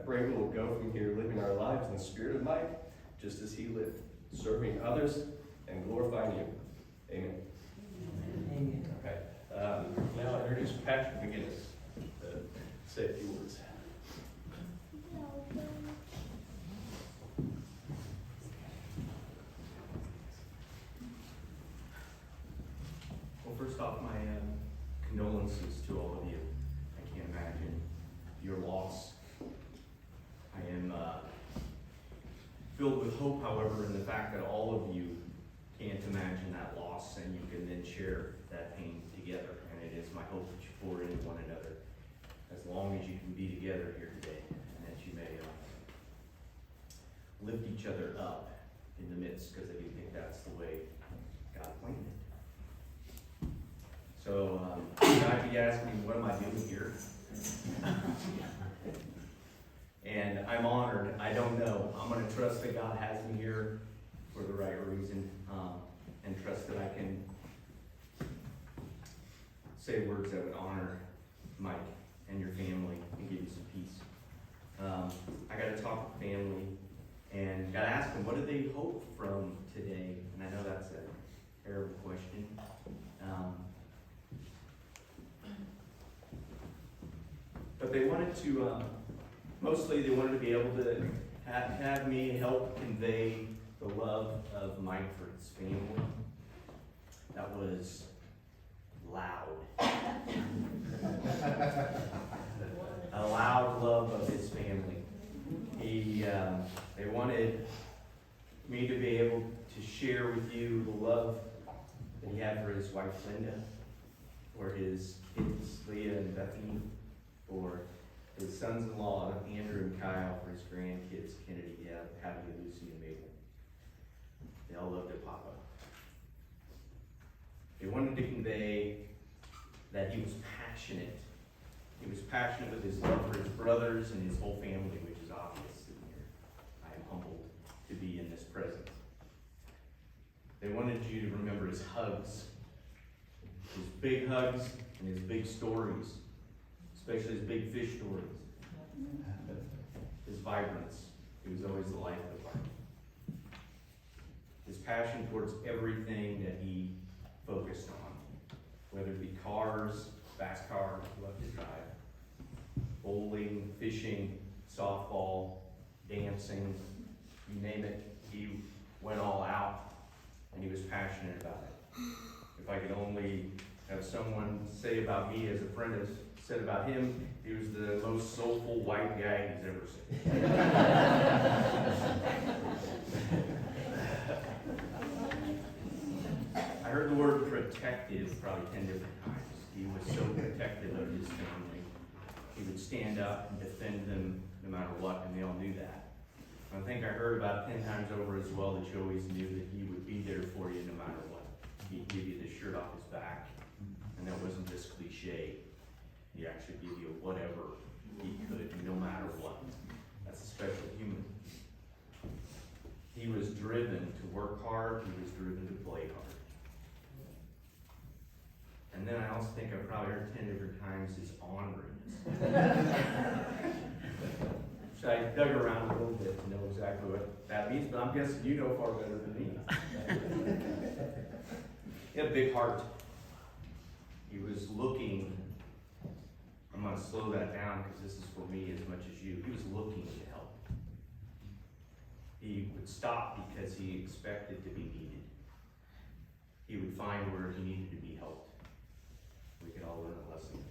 Brayville will go from here living our lives in the spirit of Mike, just as he lived, serving others and glorifying you. Amen. Amen. Okay. Now I introduce Patrick McGinnis to say a few words. Well, first off, my condolences to all of you. I can't imagine your loss. I am filled with hope, however, in the fact that all of you can't imagine that loss, and you can then share that pain together. And it is my hope that you pour into one another as long as you can be together here today, and that you may lift each other up in the midst, because I do think that's the way God planned it. So, you might be asking me, what am I doing here? And I'm honored. I don't know. I'm going to trust that God has me here for the right reason, and trust that I can say words that would honor Mike and your family and give you some peace. I got to talk with family and got to ask them, what do they hope from today? And I know that's a terrible question. But they wanted to, mostly they wanted to be able to have me help convey the love of Mike for his family. That was loud. A loud love of his family. They wanted me to be able to share with you the love that he had for his wife Linda, for his kids Leah and Bethany, for his sons-in-law Andrew and Kyle, for his grandkids Kennedy, Abby, Lucy, and Mabel. They all loved their papa. They wanted to convey that he was passionate. He was passionate with his love for his brothers and his whole family, which is obvious in here. I am humbled to be in this presence. They wanted you to remember his hugs, his big hugs and his big stories, especially his big fish stories. His vibrance. He was always the life of the party. His passion towards everything that he focused on, whether it be cars, fast cars, he loved to drive, bowling, fishing, softball, dancing, you name it, he went all out, and he was passionate about it. If I could only have someone say about me, as a friend has said about him, he was the most soulful white guy he's ever seen. I heard the word protective probably 10 different times. He was so protective of his family. He would stand up and defend them no matter what, and they all knew that. I think I heard about 10 times over as well that you always knew that he would be there for you no matter what. He'd give you the shirt off his back, and that wasn't just cliche. He actually give you whatever he could, no matter what. That's a special human. He was driven to work hard. He was driven to play hard. And then I also think I probably heard 10 different times his honoriness. So I dug around a little bit to know exactly what that means, but I'm guessing you know far better than me. He had a big heart. He was looking, I'm going to slow that down because this is for me as much as you. He was looking to help. He would stop because he expected to be needed. He would find where he needed to be helped. We could all learn a lesson.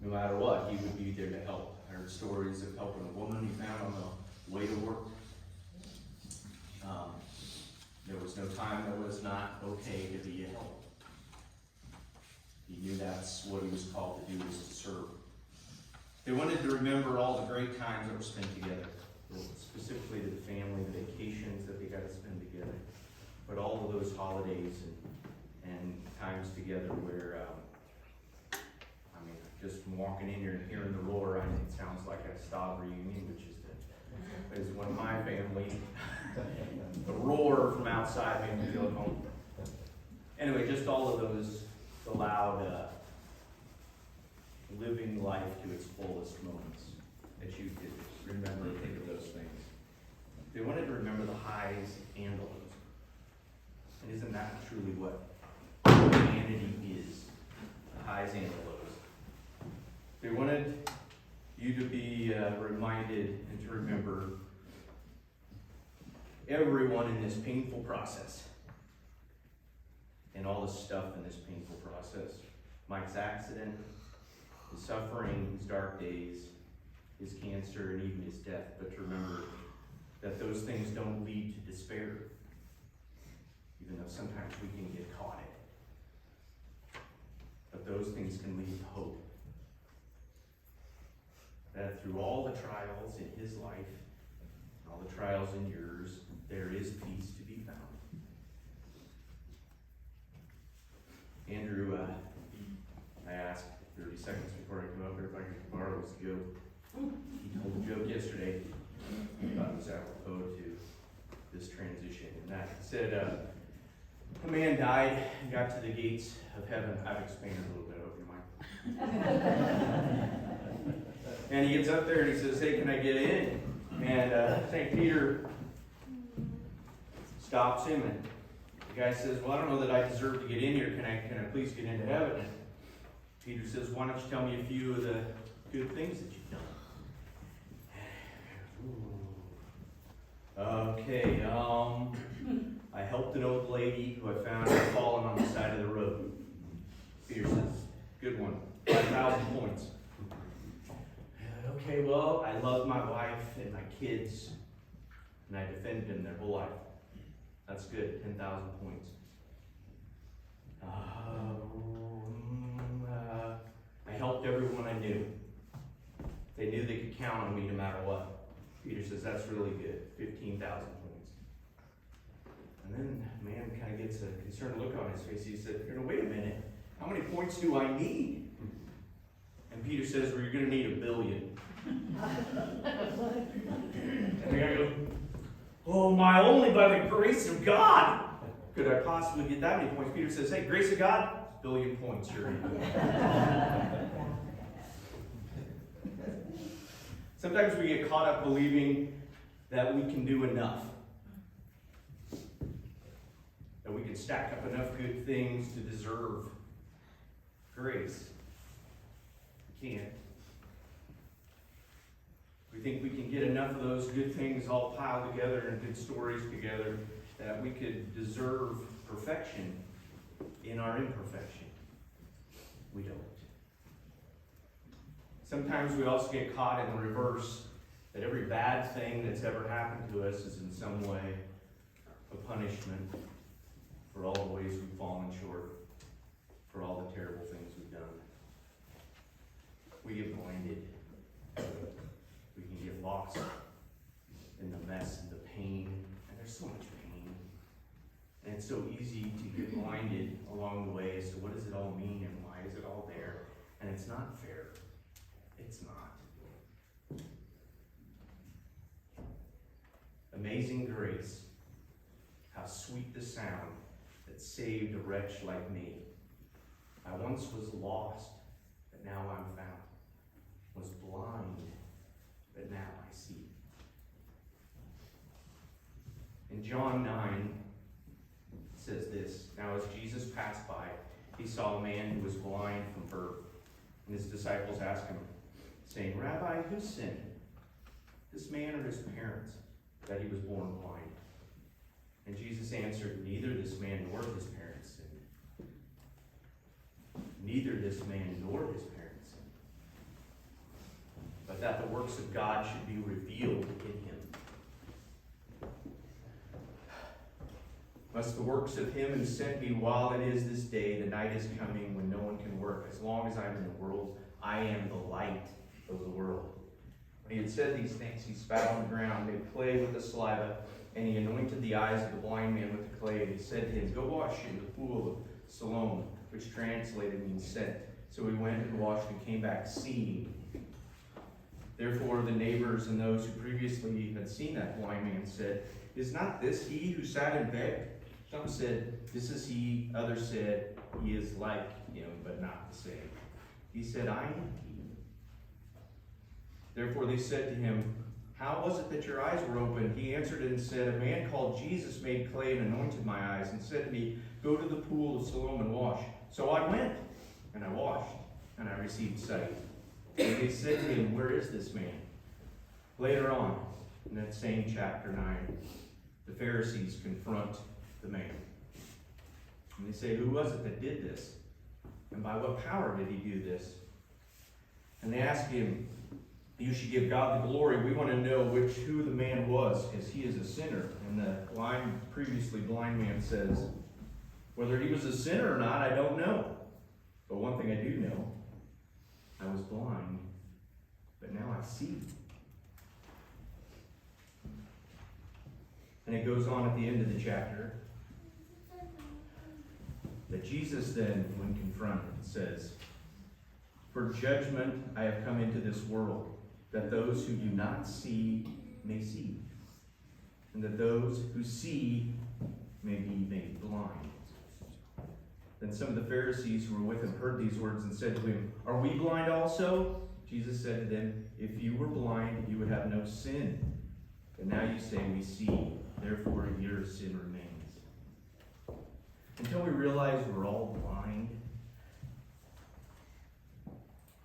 No matter what, he would be there to help. I heard stories of helping a woman he found on the way to work. There was no time that was not okay to be a help. He knew that's what he was called to do, was to serve. They wanted to remember all the great times that were spent together, specifically the family, the vacations that they got to spend together, but all of those holidays and times together where, just walking in here and hearing the roar, I mean, it sounds like a Staub reunion, which is one of my family. The roar from outside made me feel at home. Anyway, just all of those allowed living life to its fullest moments. that you could remember and think of those things. They wanted to remember the highs and the lows. And isn't that truly what humanity is? The highs and the lows. They wanted you to be reminded and to remember everyone in this painful process and all the stuff in this painful process. Mike's accident, his suffering, his dark days, his cancer, and even his death. But to remember that those things don't lead to despair, even though sometimes we can get caught in it. But those things can lead to hope. That through all the trials in his life, all the trials in yours, there is peace to be found. Andrew, I asked 30 seconds before I came up here if I could borrow his joke. He told a joke yesterday. I thought it was apropos to this transition. And that he said, a man died and got to the gates of heaven. I've expanded a little bit over your mind. And he gets up there and he says, hey, can I get in? And St. Peter stops him, and the guy says, well, I don't know that I deserve to get in here. Can I please get into heaven? And Peter says, why don't you tell me a few of the good things that you've done? Ooh. Okay, I helped an old lady who I found had fallen on the side of the road. Peter says, good one, 5,000 points. Okay, well, I love my wife and my kids, and I defended them their whole life. That's good, 10,000 points. I helped everyone I knew. They knew they could count on me no matter what. Peter says, that's really good, 15,000 points. And then the man kind of gets a concerned look on his face. He said, wait a minute, how many points do I need? And Peter says, well, you're going to need 1 billion. And the guy goes, oh my, only by the grace of God could I possibly get that many points. Peter says, hey, grace of God, 1 billion points, you're in. Sometimes we get caught up believing that we can do enough. That we can stack up enough good things to deserve grace. We can't. We think we can get enough of those good things all piled together and good stories together that we could deserve perfection in our imperfection. We don't. Sometimes we also get caught in the reverse, that every bad thing that's ever happened to us is in some way a punishment for all the ways we've fallen short, for all the terrible things we've done. We get blinded. We can get lost in the mess and the pain, and there's so much pain. And it's so easy to get blinded along the way as to what does it all mean and why is it all there. And it's not fair. It's not. Amazing grace, how sweet the sound that saved a wretch like me. I once was lost, but now I'm found. Was blind, but now I see. In John 9, it says this, now as Jesus passed by, he saw a man who was blind from birth. And his disciples asked him, saying, Rabbi, who sinned, this man or his parents, that he was born blind? And Jesus answered, neither this man nor his parents sinned. Neither this man nor his parents sinned. But that the works of God should be revealed in him. Must the works of him who sent me while it is this day, the night is coming when no one can work. As long as I'm in the world, I am the light of the world. When he had said these things, he spat on the ground, made clay with the saliva, and he anointed the eyes of the blind man with the clay. And he said to him, go wash in the pool of Siloam, which translated means sent. So he went and washed and came back seeing. Therefore the neighbors and those who previously had seen that blind man said, is not this he who sat and begged? Some said, this is he. Others said, he is like him, but not the same. He said, I am he. Therefore they said to him, how was it that your eyes were opened? He answered and said, a man called Jesus made clay and anointed my eyes and said to me, go to the pool of Siloam and wash. So I went, and I washed, and I received sight. And they said to him, where is this man? Later on, in that same chapter 9, the Pharisees confront the man. And they say, who was it that did this? And by what power did he do this? And they ask him, you should give God the glory. We want to know who the man was, because he is a sinner. And the previously blind man says, whether he was a sinner or not, I don't know. But one thing I do know, I was blind, but now I see. And it goes on at the end of the chapter that Jesus then, when confronted, says, for judgment I have come into this world, that those who do not see may see, and that those who see may be made blind. Then some of the Pharisees who were with him heard these words and said to him, are we blind also? Jesus said to them, if you were blind, you would have no sin. But now you say we see, therefore your sin remains. Until we realize we're all blind,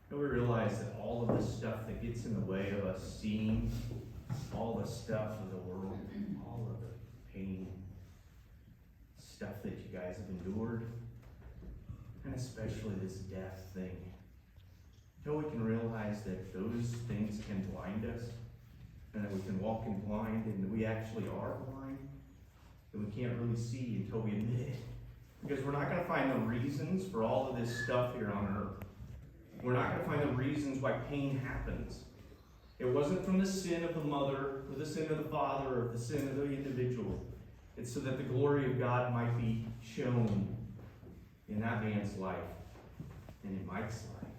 until we realize that all of the stuff that gets in the way of us seeing, all the stuff of the world, all of the pain, stuff that you guys have endured, and especially this death thing, until we can realize that those things can blind us, and that we can walk in blind, and that we actually are blind, that we can't really see until we admit it. Because we're not going to find the reasons for all of this stuff here on earth. We're not going to find the reasons why pain happens. It wasn't from the sin of the mother, or the sin of the father, or the sin of the individual. It's so that the glory of God might be shown in that man's life, and in Mike's life,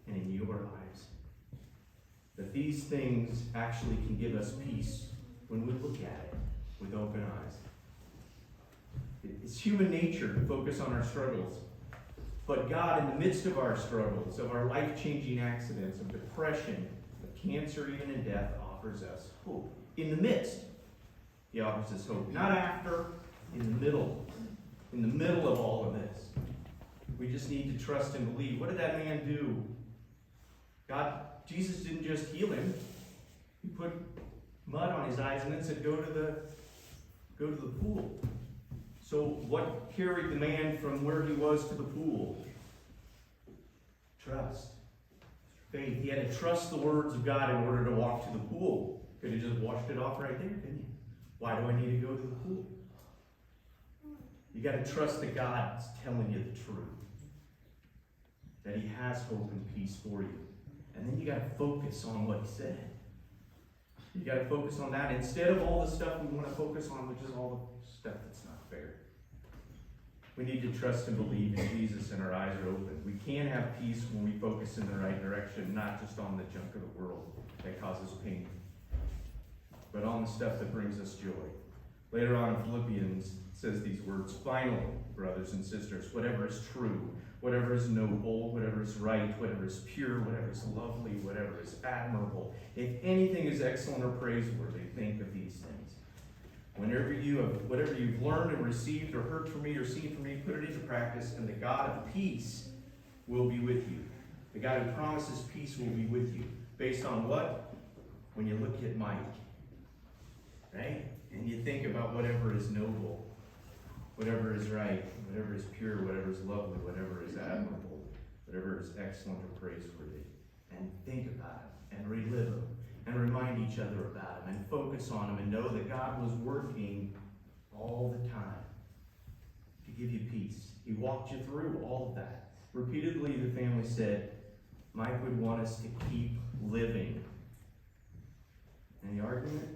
and in your lives. That these things actually can give us peace when we look at it with open eyes. It's human nature to focus on our struggles. But God, in the midst of our struggles, of our life-changing accidents, of depression, of cancer, even in death, offers us hope. In the midst, he offers us hope. Not after, in the middle. In the middle of all of this. We just need to trust and believe. What did that man do? Jesus didn't just heal him. He put mud on his eyes and then said, go to the pool. So what carried the man from where he was to the pool? Trust. Faith. He had to trust the words of God in order to walk to the pool. Could he just washed it off right there, couldn't he? Why do I need to go to the pool? You got to trust that God's telling you the truth. That he has hope and peace for you. And then you got to focus on what he said. You got to focus on that instead of all the stuff we want to focus on, which is all the stuff that's not fair. We need to trust and believe in Jesus, and our eyes are open. We can have peace when we focus in the right direction, not just on the junk of the world that causes pain, but on the stuff that brings us joy. Later on in Philippians, it says these words, finally, brothers and sisters, whatever is true, whatever is noble, whatever is right, whatever is pure, whatever is lovely, whatever is admirable, if anything is excellent or praiseworthy, think of these things. Whatever you've learned and received or heard from me or seen from me, put it into practice, and the God of peace will be with you. The God who promises peace will be with you. Based on what? When you look at Mike, right? And you think about whatever is noble, whatever is right, whatever is pure, whatever is lovely, whatever is admirable, whatever is excellent or praiseworthy. And think about it, and relive them, and remind each other about them, and focus on them, and know that God was working all the time to give you peace. He walked you through all of that. Repeatedly, the family said, Mike would want us to keep living. Any argument?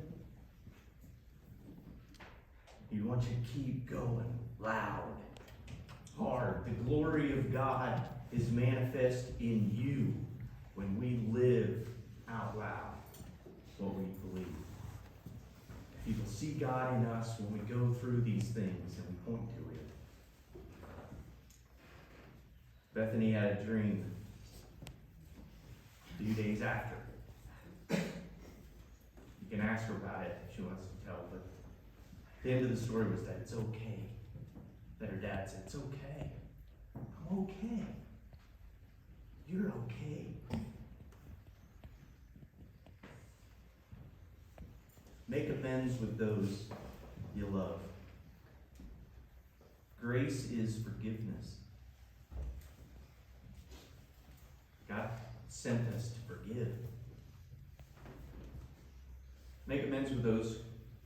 He wants you to keep going loud, hard. The glory of God is manifest in you when we live out loud what we believe. People see God in us when we go through these things and we point to it. Bethany had a dream a few days after. You can ask her about it if she wants to tell, but the end of the story was that it's okay. That her dad said, it's okay. I'm okay. You're okay. Make amends with those you love. Grace is forgiveness. God sent us to forgive. Make amends with those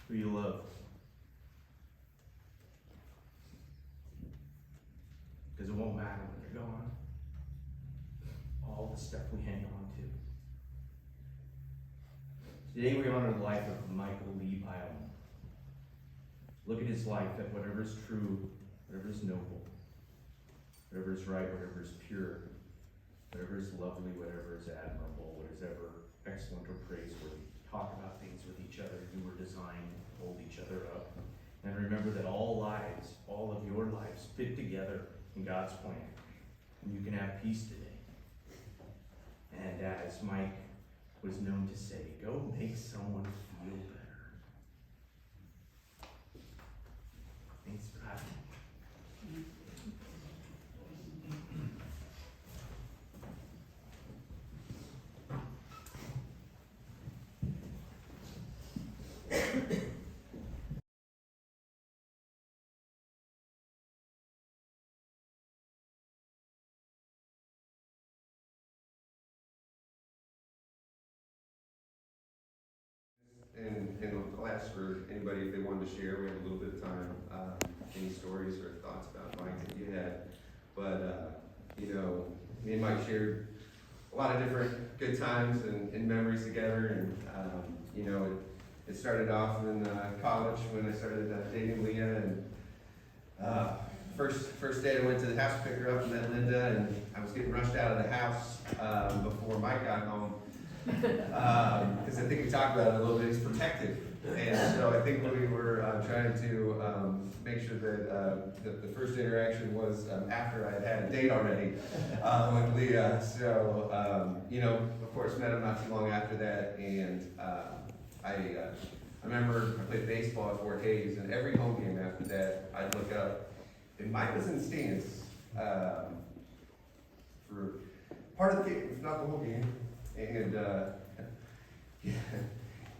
who you love. Because it won't matter when they're gone. All the stuff we hang on to. Today we honor the life of Michael Lee Beilman. Look at his life, at whatever is true, whatever is noble, whatever is right, whatever is pure, whatever is lovely, whatever is admirable, whatever excellent or praiseworthy. Talk about things with each other. You were designed to hold each other up. And remember that all lives, all of your lives, fit together in God's plan. And you can have peace today. And as Mike was known to say, go make someone feel better. Thanks for having me. And on class for anybody if they wanted to share. We have a little bit of time. Any stories or thoughts about Mike that you had. But, me and Mike shared a lot of different good times and memories together. And, it started off in college when I started dating Leah. And first day I went to the house to pick her up and met Linda. And I was getting rushed out of the house before Mike got home. Because I think we talked about it a little bit, he's protective. And so I think we were trying to make sure that the first interaction was after I had a date already with Leah. So, of course, met him not too long after that. And I remember I played baseball at Fort Hays, and every home game after that, I'd look up, and Mike was in the stands for part of the game, if not the whole game. And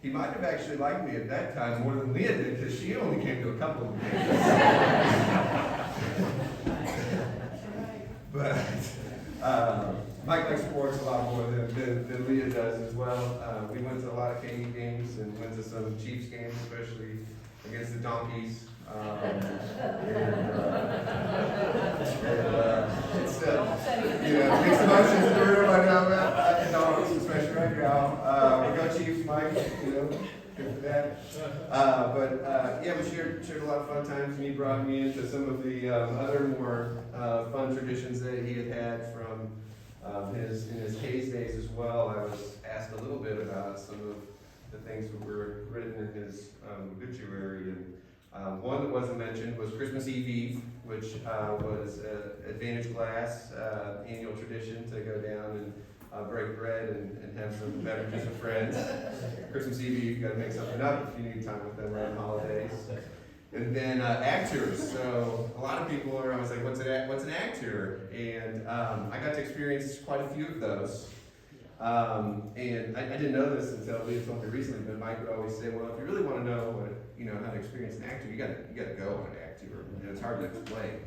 he might have actually liked me at that time more than Leah did, because she only came to a couple of games. But Mike likes sports a lot more than Leah does as well. We went to a lot of KU games and went to some Chiefs games, especially against the Donkeys. It's mixed emotions in the room. I know about the Dogs, especially right now. We go Chiefs, Mike. Good for that. We shared a lot of fun times, and he brought me into some of the other more fun traditions that he had from in his Hayes days as well. I was asked a little bit about some of the things that were written in his obituary. And one that wasn't mentioned was Christmas Eve, which was an Advantage Glass annual tradition to go down and break bread and have some beverages with friends. Christmas Eve, you've got to make something up if you need time with them around holidays. And then ag tours. So a lot of people are always like, what's an ag tour? And I got to experience quite a few of those. And I didn't know this until Leah told me recently, but Mike would always say, well, if you really want to know how to experience an ag tour, you got to go on an ag tour. And it's hard to explain.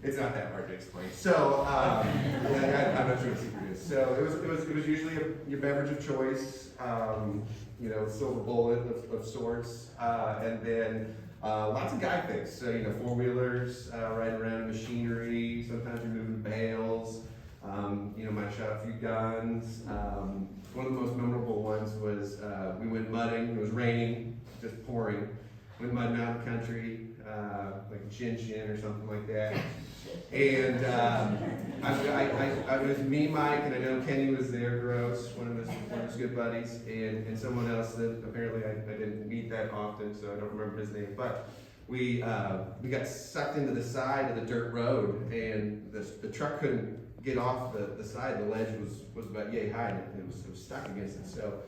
It's not that hard to explain. So I'm not sure what the secret is. So it was usually your beverage of choice, silver bullet of sorts, and then lots of guy things. So 4-wheelers, riding around machinery. Sometimes you're moving bales. Might have shot a few guns. One of the most memorable ones was we went mudding. It was raining, just pouring. Went mudding out in the country, like Chin or something like that. And I was me, Mike, and I know Kenny was there, Gross, one of his good buddies, and someone else that apparently I didn't meet that often, so I don't remember his name. But we got sucked into the side of the dirt road, and the truck couldn't get off the side. The ledge was about yay high, and it was stuck against it. So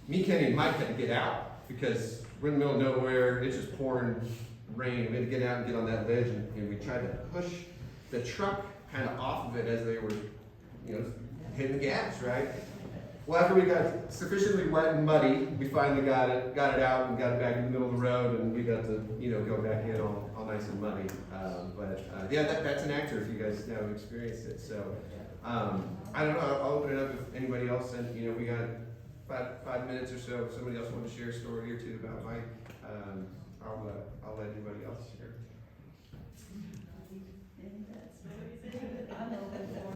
me, Kenny, and Mike had to get out because we're in the middle of nowhere. It's just pouring rain. We had to get out and get on that ledge, and we tried to push the truck kind of off of it as they were, hitting the gas, right? Well, after we got sufficiently wet and muddy, we finally got it out and got it back in the middle of the road, and we got to, go back in all nice and muddy. Yeah, that's an actor if you guys now have experienced it. So, I don't know. I'll open it up if anybody else. And we got 5 minutes or so. If somebody else wants to share a story or two about Mike, I'll let anybody else share.